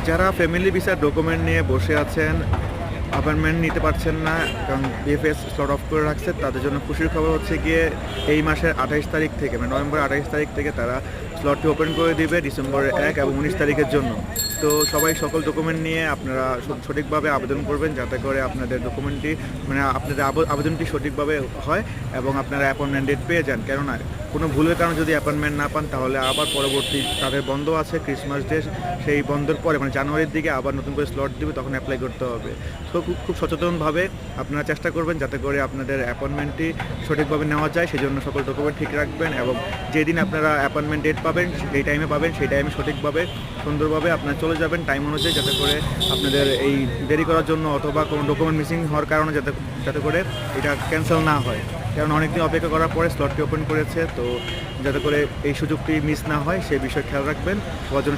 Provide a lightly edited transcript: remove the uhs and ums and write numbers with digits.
যারা ফ্যামিলি ভিসার ডকুমেন্ট নিয়ে বসে আছেন, অ্যাপয়েন্টমেন্ট নিতে পারছেন না, কারণ বিএফএস স্লট অফ করে রাখছে, তাদের জন্য খুশির খবর হচ্ছে গিয়ে এই মাসের 28 তারিখ থেকে, মানে নভেম্বর 28 তারিখ থেকে তারা স্লটটি ওপেন করে দিবে ডিসেম্বরের 1 এবং 19 তারিখের জন্য। তো সবাই সকল ডকুমেন্ট নিয়ে আপনারা সঠিকভাবে আবেদন করবেন, যাতে করে আপনাদের ডকুমেন্টটি, মানে আপনাদের আবেদনটি সঠিকভাবে হয় এবং আপনারা অ্যাপয়েন্টমেন্ট ডেট পেয়ে যান। কেননা কোনো ভুলের কারণে যদি অ্যাপয়েন্টমেন্ট না পান, তাহলে আবার পরবর্তী তাদের বন্ধ আছে ক্রিসমাস ডে, সেই বন্ধের পরে মানে জানুয়ারির দিকে আবার নতুন করে স্লট দিবে, তখন অ্যাপ্লাই করতে হবে। তো খুব সচেতনভাবে আপনারা চেষ্টা করবেন যাতে করে আপনাদের অ্যাপয়েন্টমেন্টটি সঠিকভাবে নেওয়া যায়। সেই জন্য সকল ডকুমেন্ট ঠিক রাখবেন এবং যেদিন আপনারা অ্যাপয়েন্টমেন্ট ডেট পাবেন, যেই টাইমে পাবেন সেই টাইমে সঠিকভাবে সুন্দরভাবে আপনারা চলে যাবেন টাইম অনুযায়ী, যাতে করে আপনাদের এই দেরি করার জন্য অথবা কোনো ডকুমেন্ট মিসিং হওয়ার কারণে যাতে করে এটা ক্যান্সেল না হয়। কারণ অনেকদিন অপেক্ষা করার পরে স্লটটি ওপেন করেছে, তো যাতে করে এই সুযোগটি মিস না হয় সেই বিষয়ে খেয়াল রাখবেন। সবার জন্য